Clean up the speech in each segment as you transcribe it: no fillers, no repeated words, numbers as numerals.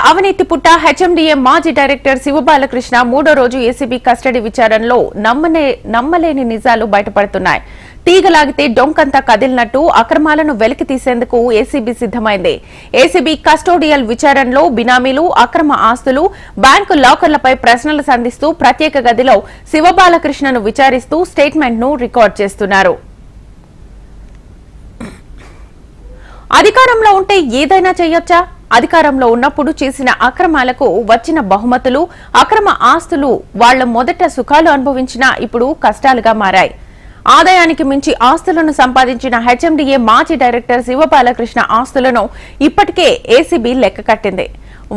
అవినీతి పుట్ట హెచ్ఎండిఏ మాజీ డైరెక్టర్ శివబాలకృష్ణ మూడో రోజు ఏసీబీ కస్టడీ విచారణలో నమ్మలేని నిజాలు బయటపడుతున్నాయి. తీగలాగితే డొంకంతా కదిలినట్టు అక్రమాలను వెలికి తీసేందుకు ఏసీబీ సిద్దమైంది. ఏసీబీ కస్టోడియల్ విచారణలో బినామీలు, అక్రమ ఆస్తులు, బ్యాంకు లాకర్లపై ప్రశ్నలు సంధిస్తూ ప్రత్యేక గదిలో శివబాలకృష్ణను విచారిస్తూ స్టేట్మెంట్ ను రికార్డ్ చేస్తున్నారు. అధికారంలో ఉంటే ఏదైనా చేయొచ్చా? అధికారంలో ఉన్నప్పుడు చేసిన అక్రమాలకు వచ్చిన బహుమతులు, అక్రమ ఆస్తులు వాళ్ల మొదట సుఖాలు అనుభవించినా ఇప్పుడు కష్టాలుగా మారాయి. ఆదాయానికి మించి ఆస్తులను సంపాదించిన హెచ్ఎండిఏ మాజీ డైరెక్టర్ శివబాలకృష్ణ ఆస్తులను ఇప్పటికే ఏసీబీ లెక్క కట్టింది.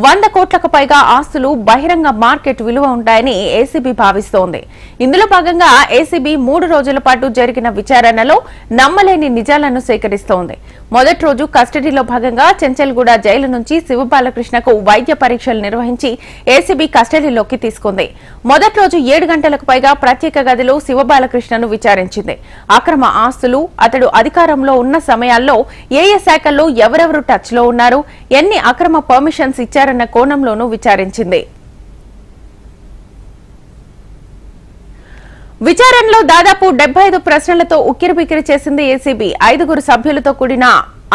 100 కోట్లకు పైగా ఆస్తులు బహిరంగ మార్కెట్ విలువ ఉంటాయని ఏసీబీ భావిస్తోంది. ఇందులో భాగంగా ఏసీబీ 3 రోజుల పాటు జరిగిన విచారణలో నమ్మలేని నిజాలను సేకరిస్తోంది. మొదటి రోజు కస్టడీలో భాగంగా చెంచల్గూడ జైలు నుంచి శివబాలకృష్ణకు వైద్య పరీక్షలు నిర్వహించి ఏసీబీ కస్టడీలోకి తీసుకుంది. మొదటి రోజు 7 గంటలకు పైగా ప్రత్యేక గదిలో శివబాలకృష్ణను విచారించింది. అక్రమ ఆస్తులు, అతడు అధికారంలో ఉన్న సమయాల్లో ఏ శాఖల్లో ఎవరెవరు టచ్ లో ఉన్నారు, ఎన్ని అక్రమ పర్మిషన్స్ ఇచ్చారన్న కోణంలోనూ విచారించింది. విచారణలో దాదాపు 75 ప్రశ్నలతో ఉక్కిరిబిక్కిరి చేసింది ఏసీబీ. 5 సభ్యులతో కూడిన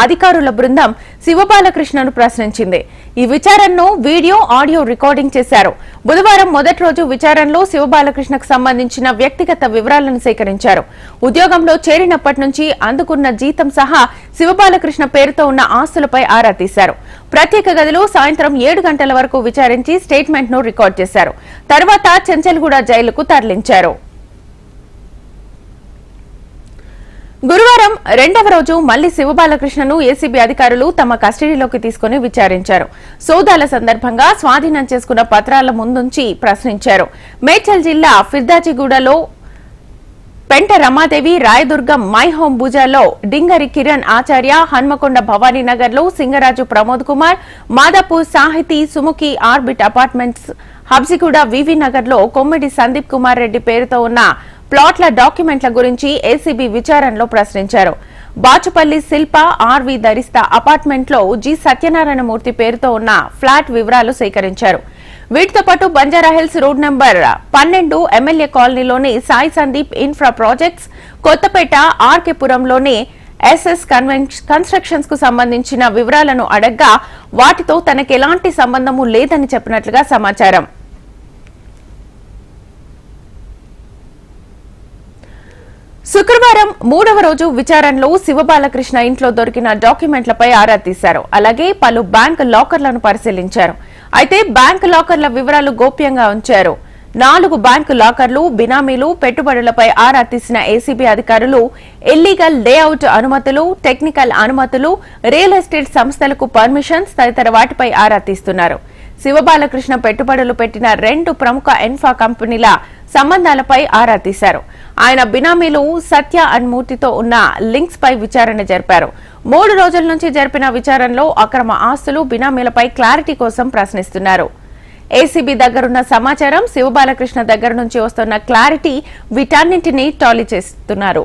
అధికారుల బృందం శివబాలకృష్ణను ప్రశ్నించింది. ఈ విచారణను వీడియో, ఆడియో రికార్డింగ్ చేశారు. బుధవారం మొదటి రోజు విచారణలో శివబాలకృష్ణకు సంబంధించిన వ్యక్తిగత వివరాలను సేకరించారు. ఉద్యోగంలో చేరినప్పటి నుంచి అందుకున్న జీతం సహా శివబాలకృష్ణ పేరుతో ఉన్న ఆస్తులపై ఆరా తీశారు. ప్రత్యేక గదిలో సాయంత్రం 7 గంటల వరకు విచారించి స్టేట్మెంట్ ను రికార్డ్ చేశారు. తర్వాత చెంచల్గూడ జైలుకు తరలించారు. గురువారం 2వ రోజు మళ్లీ శివబాలకృష్ణను ఏసీబీ అధికారులు తమ కస్టడీలోకి తీసుకుని విచారించారు. సోదాల సందర్భంగా స్వాధీనం చేసుకున్న పత్రాల ముందుంచి ప్రశ్నించారు. మేడ్చల్ జిల్లా ఫిర్దాజిగూడలో పెంట రమాదేవి, రాయదుర్గం మై హోం భుజాలో డింగరి కిరణ్ ఆచార్య, హన్మకొండ భవానీనగర్ లో సింగరాజు ప్రమోద్ కుమార్, మాదాపూర్ సాహితీ సుముఖి ఆర్బిట్ అపార్ట్మెంట్స్, హబ్సిగూడ వివి నగర్ లో కొమ్మిడి సందీప్ కుమార్ రెడ్డి పేరుతో ఉన్న ప్లాట్ల డాక్యుమెంట్ల గురించి ఏసీబీ విచారణలో ప్రశ్నించారు. బాచుపల్లి శిల్ప, ఆర్వి ధరిస్తా అపార్ట్మెంట్ లో జి సత్యనారాయణమూర్తి పేరుతో ఉన్న ఫ్లాట్ వివరాలు సేకరించారు. వీటితో పాటు బంజారాహిల్స్ రోడ్ నంబర్ 12 ఎమ్మెల్యే కాలనీలోని సాయి సందీప్ ఇన్ఫ్రా ప్రాజెక్ట్స్, కొత్తపేట ఆర్కేపురంలోని ఎస్ఎస్ కన్స్ట్రక్షన్స్ కు సంబంధించిన వివరాలను అడగ్గా వాటితో తనకెలాంటి సంబంధము లేదని చెప్పినట్లుగా సమాచారం. శుక్రవారం 3వ రోజు విచారణలో శివబాలకృష్ణ ఇంట్లో దొరికిన డాక్యుమెంట్లపై ఆరా తీశారు. అలాగే పలు బ్యాంకు లాకర్లను పరిశీలించారు. అయితే బ్యాంకు లాకర్ల వివరాలు గోప్యంగా ఉంచారు. 4 బ్యాంకు లాకర్లు, బినామీలు, పెట్టుబడులపై ఆరా తీసిన ఏసీబీ అధికారులు ఇల్లీగల్ లేఅవుట్ అనుమతులు, టెక్నికల్ అనుమతులు, రియల్ ఎస్టేట్ సంస్థలకు పర్మిషన్స్ తదితర వాటిపై ఆరా తీస్తున్నారు. శివబాలకృష్ణ పెట్టుబడులు పెట్టిన 2 ప్రముఖ ఎన్ఫా కంపెనీల సంబంధాలపై ఆరా తీశారు. ఆయన బినామీలు సత్య అండ్ మూర్తితో ఉన్న లింక్స్ పై విచారణ జరిపారు. 3 రోజుల నుంచి జరిపిన విచారణలో అక్రమ ఆస్తులు, బినామీలపై క్లారిటీ కోసం ప్రశ్నిస్తున్నారు. ఏసీబీ దగ్గరున్న సమాచారం, శివబాలకృష్ణ దగ్గర నుంచి వస్తున్న క్లారిటీ, వీటన్నింటినీ టాలీ చేస్తున్నారు.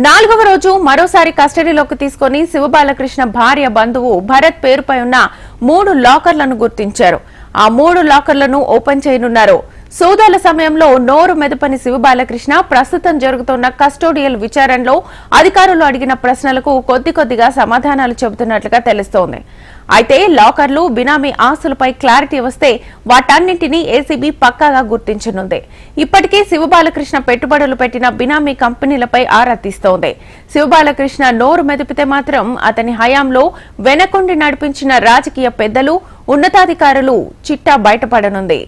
4వ రోజు మరోసారి కస్టడీలోకి తీసుకుని శివబాలకృష్ణ భార్య బంధువు భరత్ పేరుపై ఉన్న 3 లాకర్లను గుర్తించారు. ఆ 3 లాకర్లను ఓపెన్ చేయనున్నారు. సోదాల సమయంలో నోరు మెదపని శివబాలకృష్ణ ప్రస్తుతం జరుగుతున్న కస్టోడియల్ విచారణలో అధికారులు అడిగిన ప్రశ్నలకు కొద్దిగా సమాధానాలు చెబుతున్నట్లుగా తెలుస్తోంది. అయితే లాకర్లు, బినామీ ఆస్తులపై క్లారిటీ వస్తే వాటన్నింటినీ ఏసీబీ పక్కాగా గుర్తించనుంది. ఇప్పటికే శివబాలకృష్ణ పెట్టుబడులు పెట్టిన బినామీ కంపెనీలపై ఆరా తీస్తోంది. శివబాలకృష్ణ నోరు మెదిపితే మాత్రం అతని హయాంలో వెనకుండి నడిపించిన రాజకీయ పెద్దలు, ఉన్నతాధికారులు చిట్టా బయటపడనుంది.